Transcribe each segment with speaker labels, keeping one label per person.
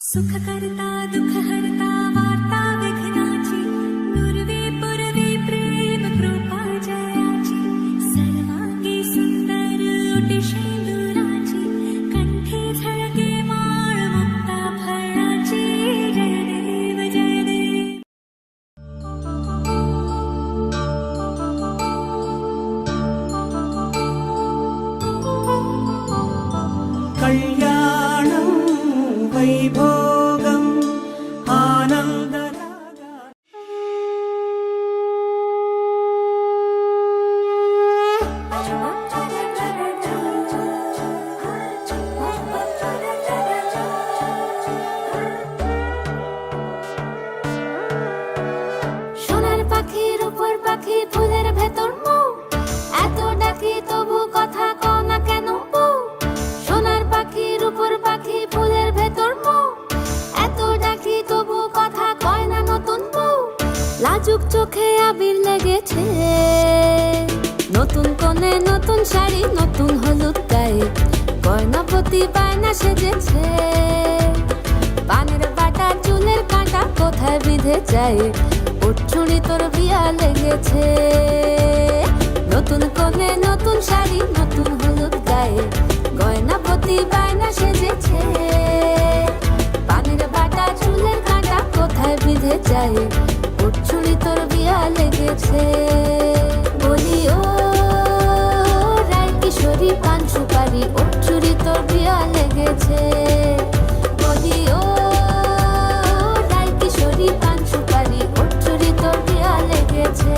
Speaker 1: सुख करता दुख हरता वार्ता विघ्नाची पूर्वे पूर्वे प्रेम कृपा जयाची सर्वांगी सुंदर ओटी शेंदुराची कंठी झळके माळ मुक्ता फळाची जय देव जय देव.
Speaker 2: कल्याणं वैभोगम् आनन्दरागा
Speaker 1: সোনার পাখির উপর পাখি ফুলের ভেতর মৌ এত ডাকি তবু কথা কও না কেন বউ সোনার পাখির উপর পাখি ফুলের ভেতর মৌ এত ডাকি তবু কথা কয় না নতুন বউ লাজুক চোখে আবির লেগেছে নতুন কোণে নতুন শাড়ি নতুন হলুদ গায়ে গয়নাপতি বায়না সেজেছে পানের বাটা চুলের কাঁটা কোথায় বিঁধে যায় উঠছুড়ি তোর বিয়া লেগেছে নতুন কোণে নতুন শাড়ি নতুন হলুদ গায়ে গয়নাপতি বায়না সেজেছে পানের বাটা চুলের কাঁটা কোথায় বিঁধে যায় উঠছুড়ি তোর বিয়া লেগেছে বলি ও রায় কিশোরী পান সুপারি উঠছুড়ি তোর বিয়া লেগেছে বলি ও রায় কিশোরী পান সুপারি উঠছুড়ি তোর বিয়া লেগেছে.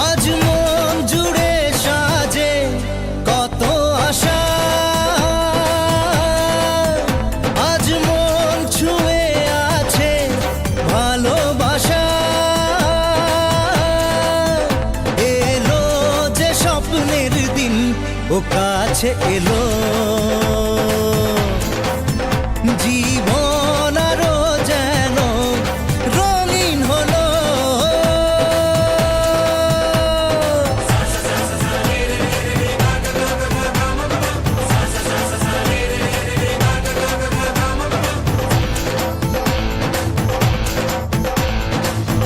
Speaker 2: আজ মন জুড়ে সাজে কত আশা আজ মন ছুঁয়ে আছে ভালোবাসা এলো যে স্বপ্নের দিন ও কাছে এলো জীবন আরো যেন রঙিন হলো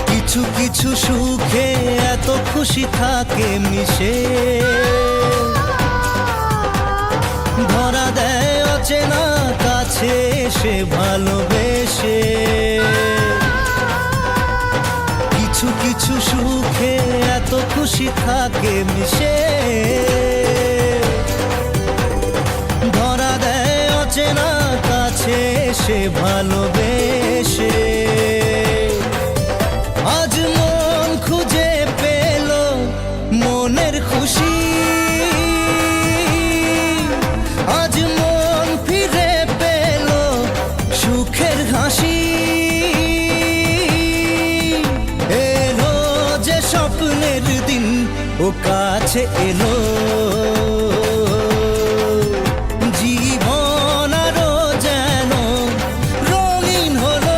Speaker 2: কিছু কিছু সুখে এত খুশি থাকে মিশে ধরা দেয় অচেনা কাছে সে ভালোবেসে কিছু কিছু সুখে এত খুশি থাকে মিশে ধরা দেয় অচেনা কাছে সে ভালোবেসে আজ মন খুঁজে পেল মনের খুশি আজ মন ফিরে পেল সুখের হাসি এলো যে স্বপ্নের দিন ও কাছে এলো জীবন আরো যেন রঙিন হলো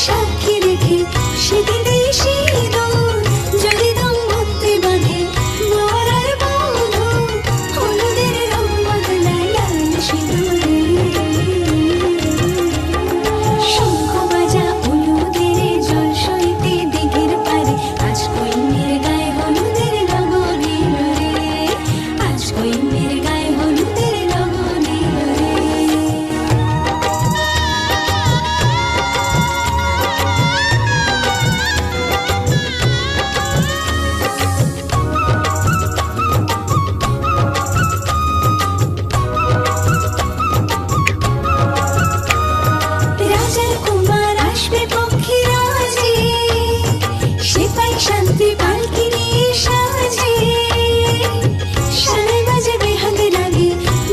Speaker 1: সাক্ষী রেখে সেদিনেই সিঁদুর যদি দম্পতি বাঁধে বর আর বধূ হলুদের রং বদলায় লাল সিঁদুরে শঙ্খ বাজা হলুদের জল সইতে দিঘির পারে আজ কইমের গায়ে হলুদের লগন এলো রে আজ কইমের গায়ে হলুদের লগন এলো রে রাজার কুমার আসবে পক্ষী রাজে সিপাই শান্তি পালকি নিয়ে সাজে সানাই বাজে বেহাগ লাগে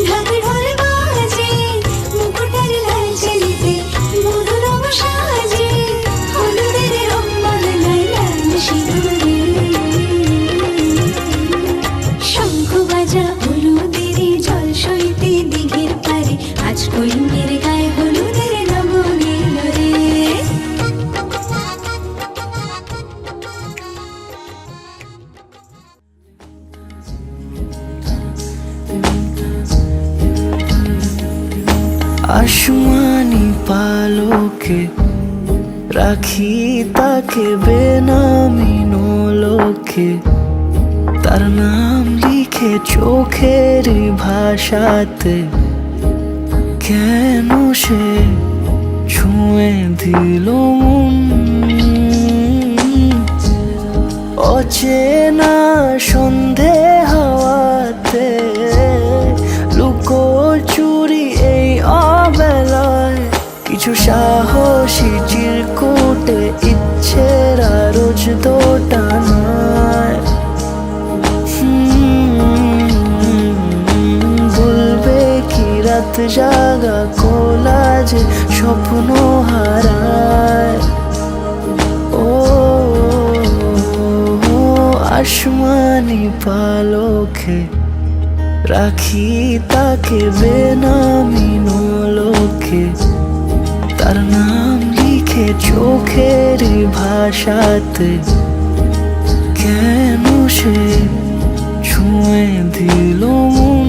Speaker 1: ঢাক ঢোল বাজে মুকুটের লাল চেলিতে মধু রং সাজে হলুদের রং বদলায় লাল সিঁদুরে শঙ্খ বাজা হলুদের জল সইতে দিঘির পারে আজ কইমের গায়ে হলুদের লগন এলো রে
Speaker 3: আসমানি পালকে রাখি তাকে বেনামি নোলকে তার নাম লিখে চোখের ভাষাতে কেন সে ছুঁয়ে দিল মন অচেনা সন্ধে হাওয়াতে লুকো চুরি এই অবেলায় কিছু সাহসী চিরকুটে ইচ্ছেরা রোজ দোটানায় বলবে কি রাত জাগা কোলাজে স্বপ্ন হারায় ও আসমানি পালকে রাখি তাকে বেনামি নোলকে তার নাম লিখে চোখের ভাষাতে কেন সে ছুঁয়ে দিল মন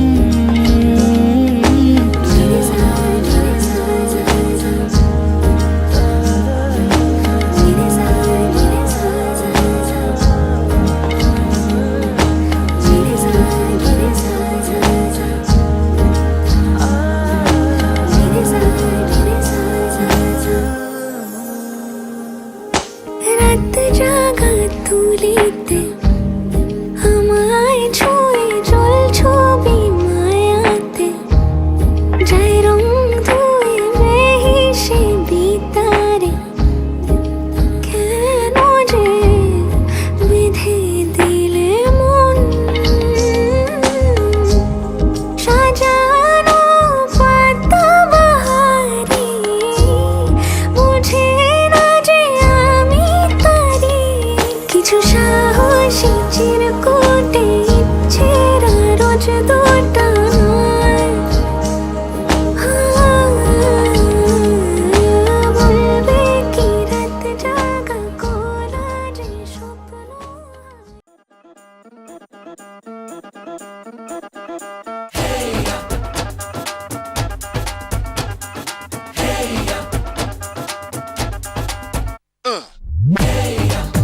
Speaker 1: রাত জাগা তুলিতে আমায় ছুঁয়ে জল ছবি মায়াতে যাই রং ধুয়ে বেহিসে বিতারে কেন যে বেঁধে দিলে মন সাজানো পাতা বাহারি বুঝে না যে আমি তারি কিছু সাহসী চিরকুটে ইচ্ছেরা রোজ দোটানায় বলবে কি রাত জাগা কোলাজে স্বপ্ন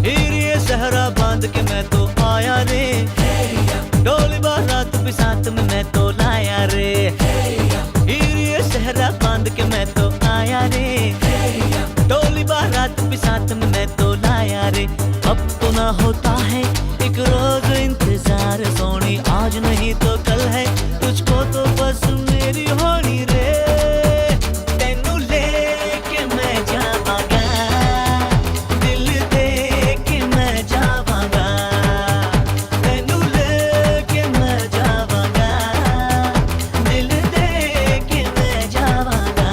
Speaker 2: हीरे सहरा बांध के मैं तो आया रे डोली बारात भी साथ में मैं तो लाया रे हीरे सहरा बांध के मैं तो आया रे डोली बारात भी साथ में मैं तो लाया रे अब तो ना होता है एक रोज इंतजार सोनी आज नहीं तो कल है तुझको तो बस मेरी होनी रे तेनू लेके मैं जावांगा दिल दे के मैं जावांगा तेनू लेके मैं जावांगा दिल दे के मैं जावांगा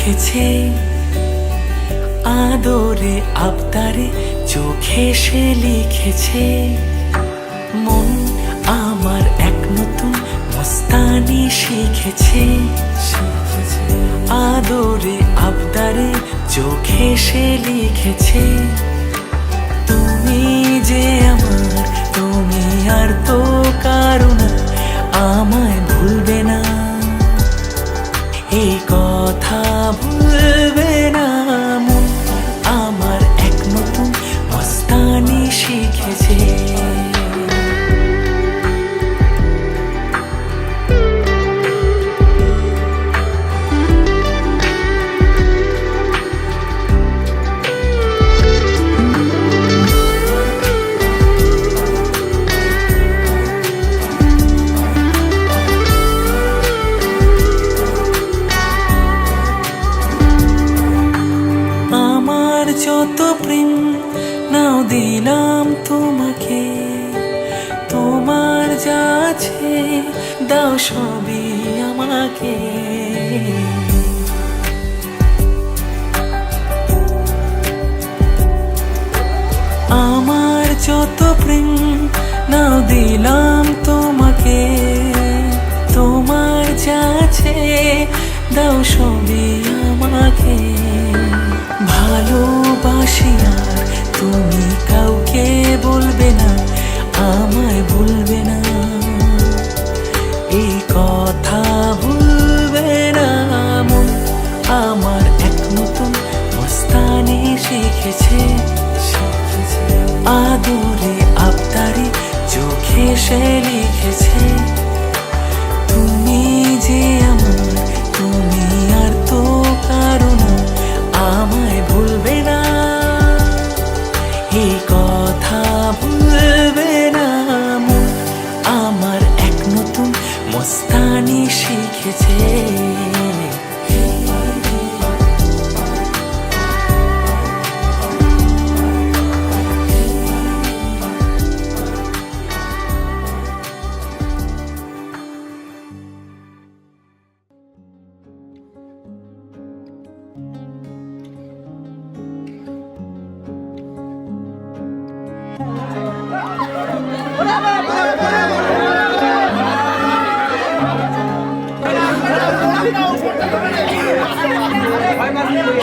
Speaker 4: লিখেছে, আদরে আবদারে চোখে সে লিখেছে। মন আমার এক নতুন মস্তানি শিখেছে, আদরে আবদারে চোখে সে লিখেছে। তুমি যে আমার, তুমি আর তো কারো না, আমায় ভুলবে না, এই কথা ভুলবে না। মন আমার এক নতুন মস্তানি শিখেছে। যত প্রেম নাও দিলাম তোমাকে, তোমার যা আছে দাও সবই আমাকে। আমার যত প্রেম নাও দিলাম তোমাকে, তোমার যা আছে দাও সবই আমাকে। ভালোবাসি আর তুমি কাউকে বলবে না, আমায় ভুলবে না, এই কথা ভুলবে না। মন আমার এক নতুন মস্তানি শিখেছে, আদরে আবদারে চোখে সে লিখেছে। তুমি যে আমার, তুমি আর তো কারো না, আমায় ভুলবে না, এই কথা ভুলবে না। মন আমার এক নতুন মস্তানি শিখেছে।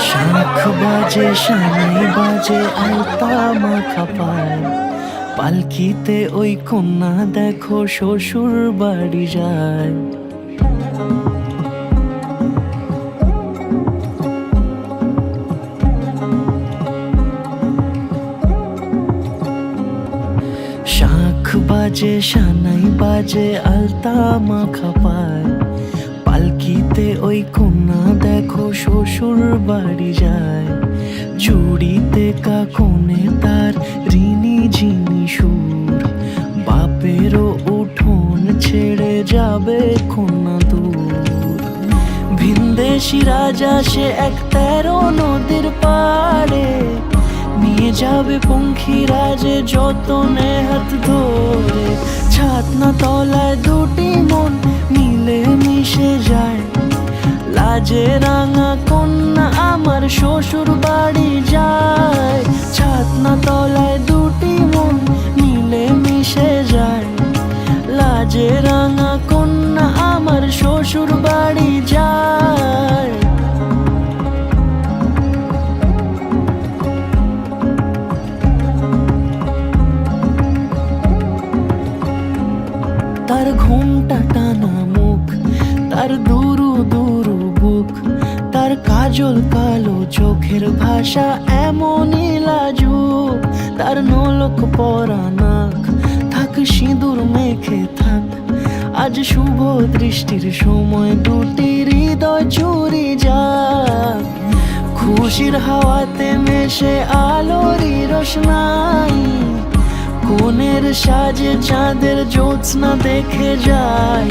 Speaker 3: শাঁখ বাজে, সানাই বাজে, আলতা মাখা পায়, পালকিতে ওই কন্যা দেখো শ্বশুর বাড়ি যায়। শাঁখ বাজে, সানাই বাজে, আলতা মাখা পায়, পালকিতে ওই কন্যা দেখো শ্বশুর বাড়ি যায়। চুড়িতে কাকনে তার ঋণী ঝিনি সুর, বাপেরও উঠোন ছেড়ে যাবে কন্যা দূর। ভিনদেশি রাজা সে এক 13 নদীর পাড়ে, নিয়ে যাবে পঙ্খী রাজে যতনে হাত ধরে। ছাতনা তলায় দুটি মন মিলে মিশে যায়, লাজে রাঙা কন্যা আমার শ্বশুর বাড়ি যায়। ছাতনা তলায় দুটি মন মিলে মিশে যায়, লাজে রাঙা কন্যা আমার শ্বশুর বাড়ি যায়। তার ঘুমটা টানা মুখ, তার দুরু দুরু বুক, তার কাজল কালো চোখের ভাষা এমনই লাজুক। তার নোলক পরা নাক, থাক সিঁদুর মেখে থাক, আজ শুভ দৃষ্টির সময় দুটি হৃদয় চুরি যাক। খুশির হাওয়াতে মেশে আলোরই রোশনাই, কোণের সাজে চাঁদের জ্যোৎস্না দেখে যাই।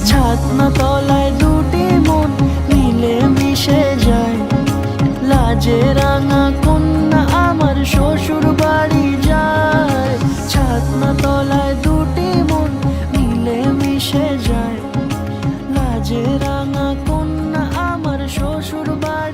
Speaker 3: ছাতনা তলায় দুটি মন মিলে মিশে যায়, লাজে রাঙা কন্যা আমার শ্বশুর বাড়ি যায়। ছাতনা তলায় দুটি মন মিলে মিশে যায়, লাজে রাঙা কন্যা আমার শ্বশুর বাড়ি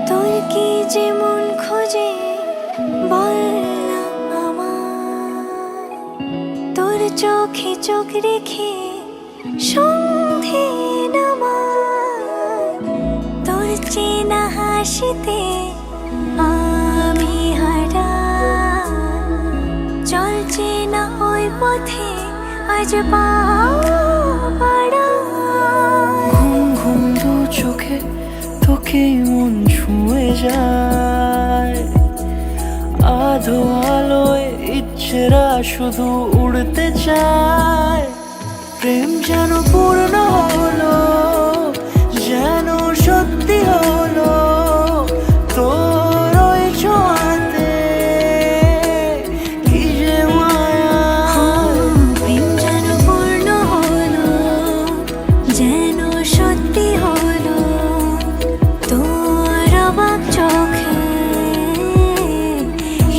Speaker 1: তোর কি যেমন খোঁজে বল না আমায়, তোর চোখে চোখ রেখে সন্ধে নামায়, তোর চেনা হাসিতে আমি হারাই, চল চেনা ওই পথে আজ পা বাড়াই।
Speaker 3: ঘুম ঘুম দু চোখে তোকে মন ছুঁয়ে যায়, আধো আলোয় ইচ্ছেরা শুধু উড়তে চায়। প্রেম যেন পূর্ণ হলো, যেন সত্যি হলো, তোর ওই ছোঁয়াতে কি যে মায়া।
Speaker 1: প্রেম যেন পূর্ণ হলো, যেন সত্যি হলো, তোর অবাক চোখে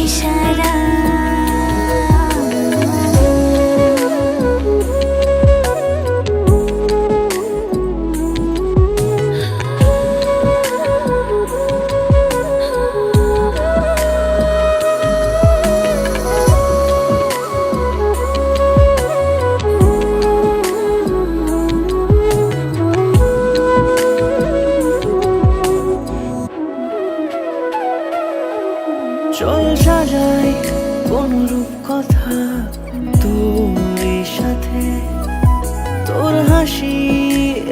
Speaker 1: ইশারা।
Speaker 3: চল সাজাই অনুরূপ কথা তোর সাথে, তোর হাসি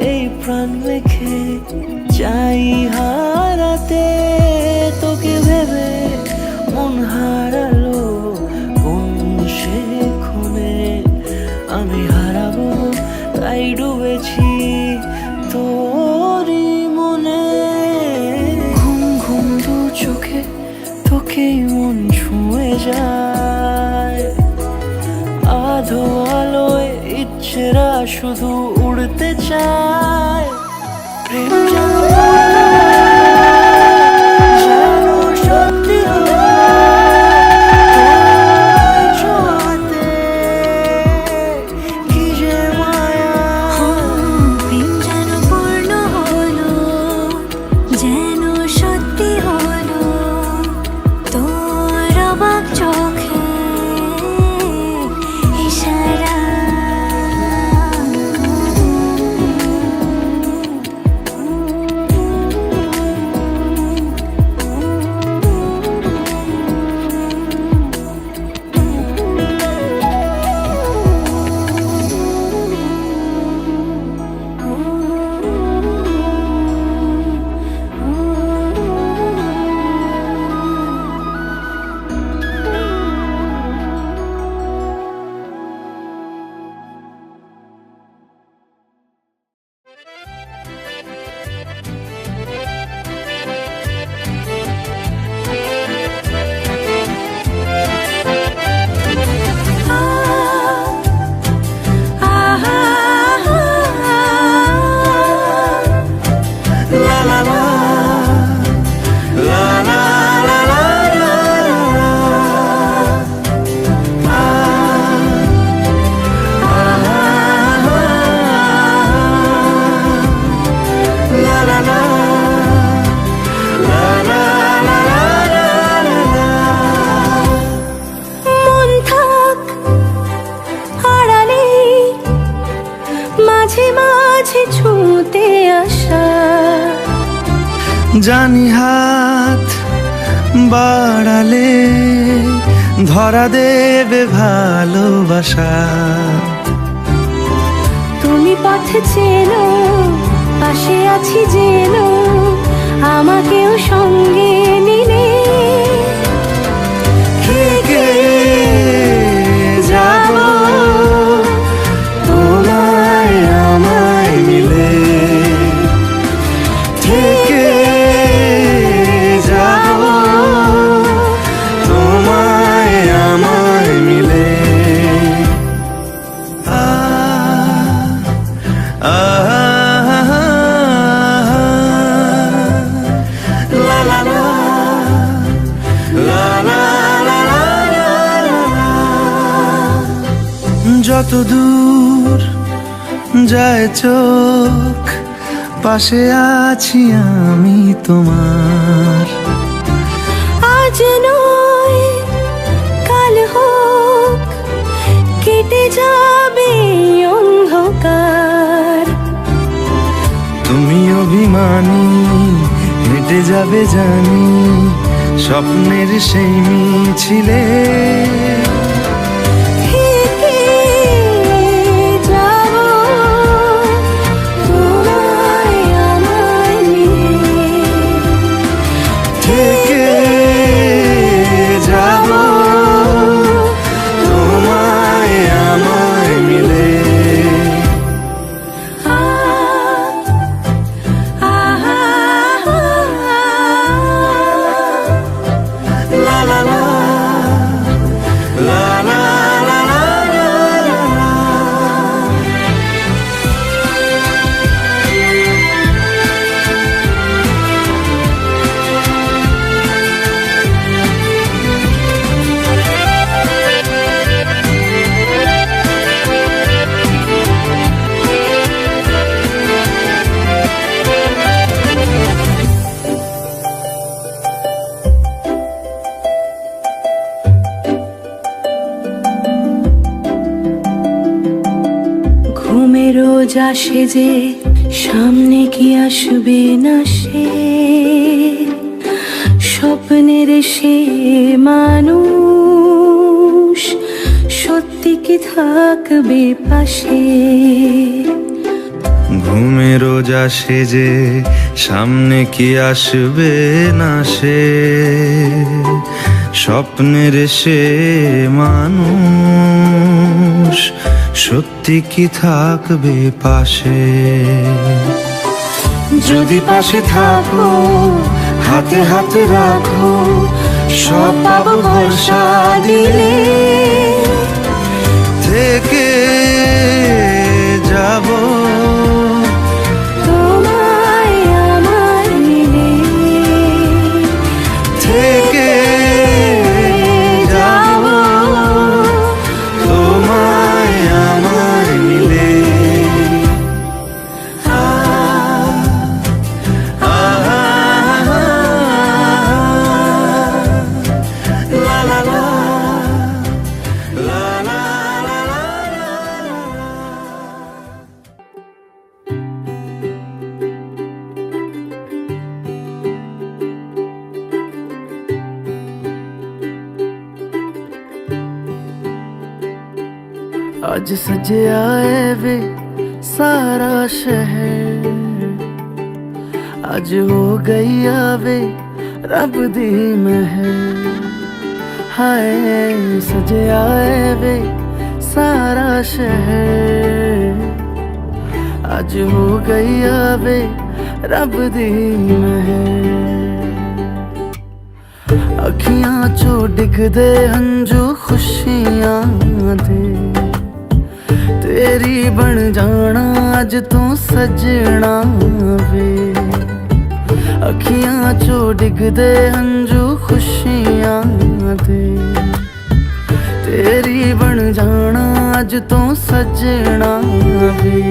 Speaker 3: এই প্রাণ লেখে চাই হারাতে। তোকে ভেবে মন হারালো কোন সে ক্ষণে, আমি হারাবো তাই ডুবেছি তোরই মনে। ঘুম ঘুম দু চোখে তোকেই মন ছুঁয়ে যায়, আধো আলোয় ইচ্ছেরা শুধু উড়তে চায়। প্রেম যেন যেন সত্যি হলো, তোর ছোঁয়াতে কি যে মায়া।
Speaker 1: প্রেম যেন পূর্ণ হলো, যেন সত্যি হলো, তোর অবাক চোখে ইশারা। মন থাক আড়ালে, মাঝে মাঝে ছুঁতে আসা,
Speaker 3: জানি হাত বাড়ালে ধরা দেবে ভালোবাসা।
Speaker 1: তুমি পথে চেনো, পাশে আছি জেনো, আমাকেও সঙ্গে নিলে
Speaker 3: থেকে যাব তোমায় আমায় মিলে, থেকে যাব তোমায় আমায় মিলে। যত দূর যায় চোখ, পাশে আছি আমি তোমার।
Speaker 1: আজ নয় কাল হোক, কেটে যাবে অন্ধকার।
Speaker 3: তুমি অভিমানী, হেঁটে যাবে জানি, স্বপ্নের সেই মিছিলে।
Speaker 1: থেকে যাব তোমায় আমায় নিয়ে,
Speaker 3: থেকে যাব তোমায় আমায় মিলে। লা লা লা, লা লা লা লা লা লা।
Speaker 1: ঘুমে রোজ আসে যে, সামনে কি আসবে না সে, স্বপ্নের সে মানুষ সত্যি কি থাকবে পাশে।
Speaker 3: ঘুমে রোজ আসে যে, সামনে কি আসবে না সে, স্বপ্নের সে মানুষ সত্যি কি থাকবে পাশে। যদি পাশে থাকো, হাতে হাতে রাখো, সব পাবো ভরসা দিলে। থেকে যাব
Speaker 1: তোমায় আমায় মিলে,
Speaker 3: থেকে যাব তোমায় আমায় মিলে। আ আ লা লা লা, লা লা লা লা।
Speaker 5: ਅੱਜ ਸਜਿਆ ਏ ਵੇ ਸਾਰਾ ਸ਼ਹਿਰ, ਅੱਜ ਹੋ ਗਈ ਆਵੇ ਰੱਬ ਦੀ ਮਹਿਰ। ਹਾਏ ਸਜਿਆ ਏ ਵੇ ਸਾਰਾ ਸ਼ਹਿਰ, ਅੱਜ ਹੋ ਗਈ ਆਵੇ ਰੱਬ ਦੀ ਮਹਿਰ। ਅੱਖੀਆਂ ਚੋਂ ਡਿੱਗਦੇ ਹੰਝੂ ਖੁਸ਼ੀਆਂ ਦੇ, तेरी बन जाना अज तू सजना वे। अखियां चो डिगदे हंजू खुशियां दे, तेरी बन जाना अज तू सजना वे।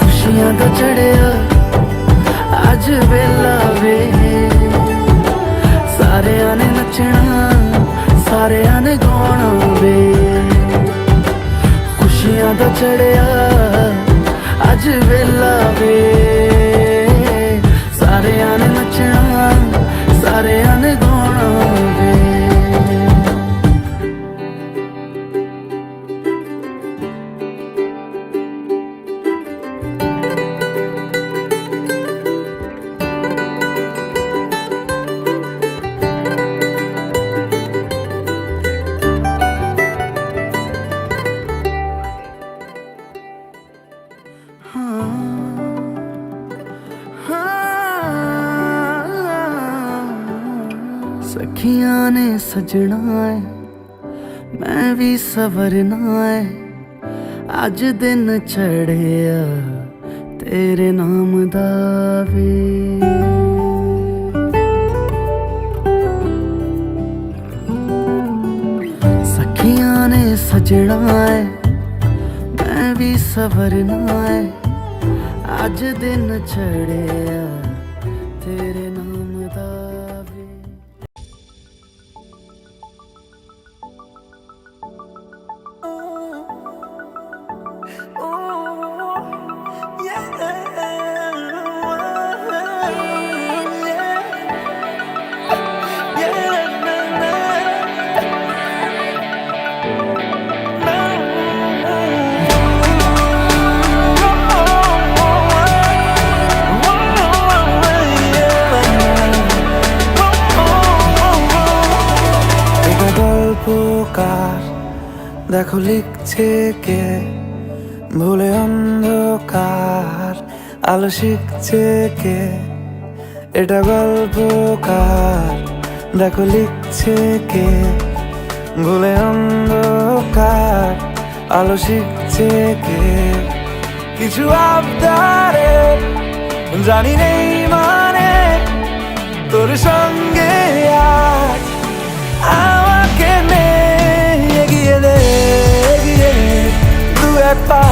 Speaker 5: खुशियां दा चढ़िया अज वेला वे, सारियां ने नचना सारियां ने गाना वे। खुशियां दा चढ़िया अज वेला वे, सारियां ने नचना सारियां ने गाना वे। सखियां ने सजना है, मैं भी सवरना है। अज दिन चढ़िया तेरे नाम दा वे। सखियां ने सजना है, भी सवरना है अज दिन चढ़े तेरे नाम दा वे। গল্পকার দেখো লিখছে কে, ভুলে অন্ধকার আলো শিখছে কে। এটা গল্পকার দেখো লিখছে কে, ভুলে অন্ধকার আলো শিখছে কে। কিছু আবদারে জানি নেই মানে তোর সঙ্গে আজ আমাকে নে এগিয়ে দে দু এক পা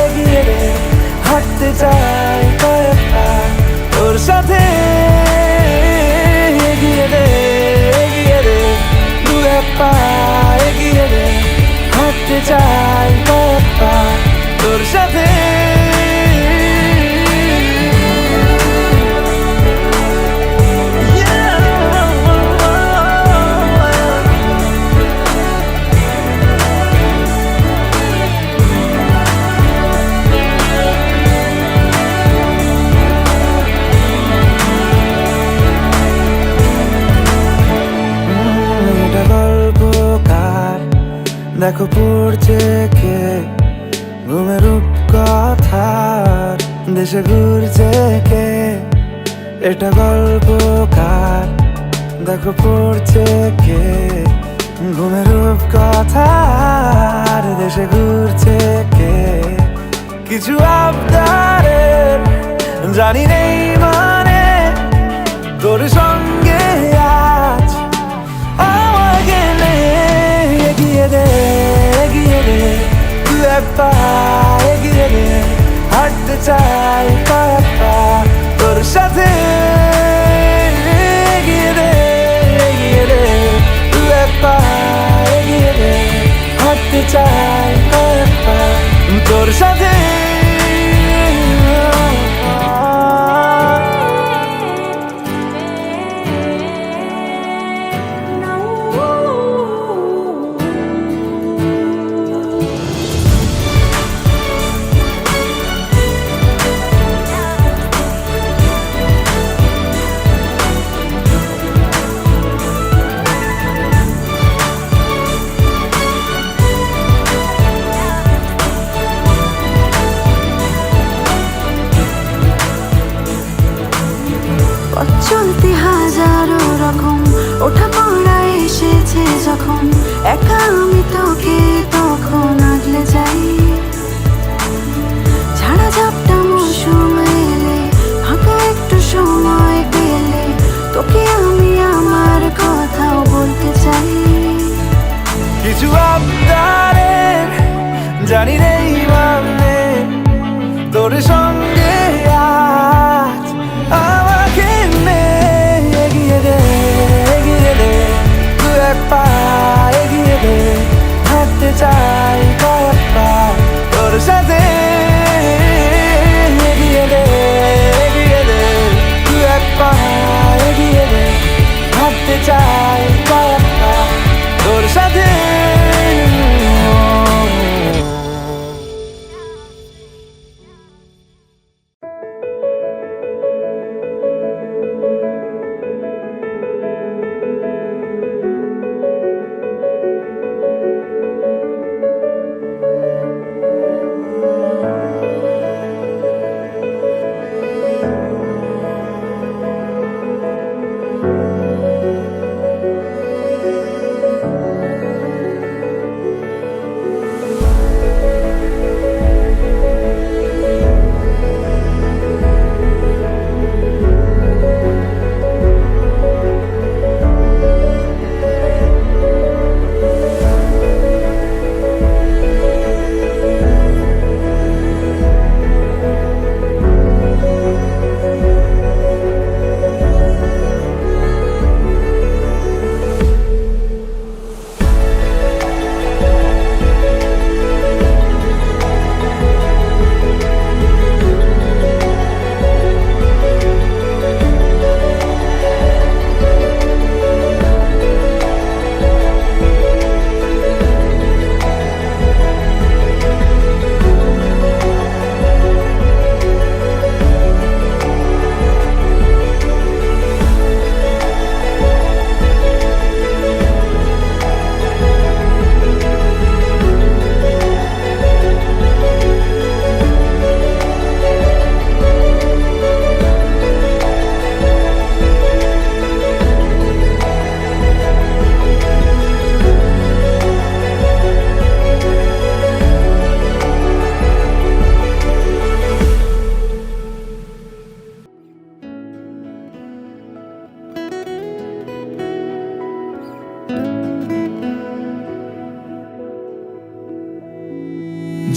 Speaker 5: এগিয়ে দে, হাঁটতে চাই কয়েক পা তোর সাথে। এগিয়ে দে দু এক পা এগিয়ে দে, হাঁটতে চাই কয়েক পা তোর সাথে। দেখো পড়ছে কে, ঘুমের রূপকথার দেশে ঘুরছে কে। এটা গল্পকার দেখো পড়ছে কে, ঘুমের রূপকথার দেশে ঘুরছে কে। কিছু আবদারের জানি নেই মানে তোর সঙ্গে আজ আমাকে নে এগিয়ে দে দু এক পা এগিয়ে দে, হাঁটতে চাই কয়েক পা তোর সাথে। এগিয়ে দে দু এক পা এগিয়ে দে, হাঁটতে চাই কয়েক পা তোর সাথে।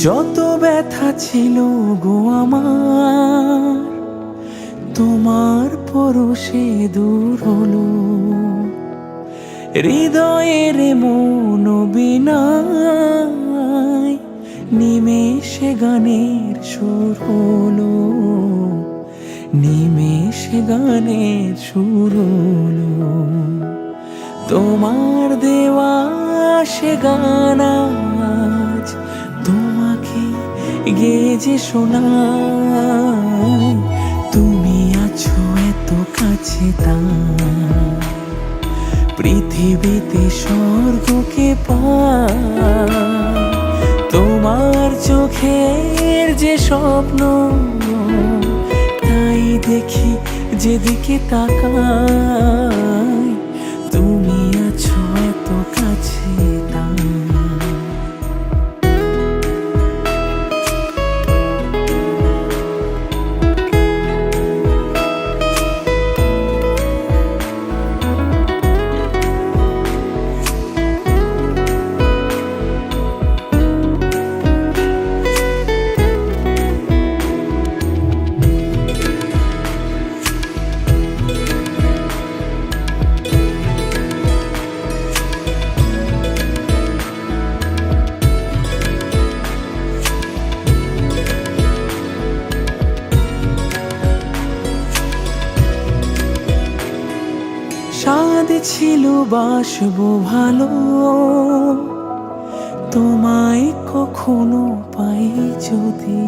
Speaker 4: যত ব্যথা ছিল গো আমার, তোমার পরশে দূর হলো। হৃদয়ের মন বিনায় নিমেষে গানের সুর হলো, নিমেষে গানের সুর হলো। তোমার দেওয়া সে গান আজ তোমাকে গেয়ে যে শোনাই, তুমি আছো এত কাছে তাই পৃথিবীতে স্বর্গকে পাই। তোমার চোখের যে স্বপ্ন তাই দেখি যেদিকে তাকাই, তুমি আছো এত কাছে তাই। স্বাদ ছিল বাসবো ভালো, তোমায় কখনো পাই যদি।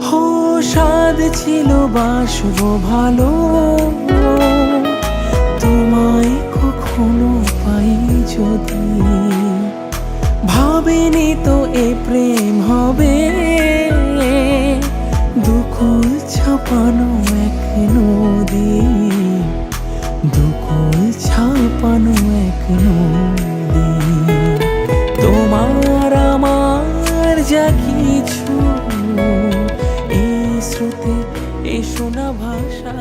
Speaker 4: হো স্বাদ ছিল বাসবো ভালো, তোমায় কখনো পাই যদি। ভাবিনি তো এ প্রেম হবে, দুকুল ছাপানো এক নদী, দুকুল ছাপানো এক নদী। তোমার আমার যা কিছু এই স্রোতে এ শোনা ভাষা।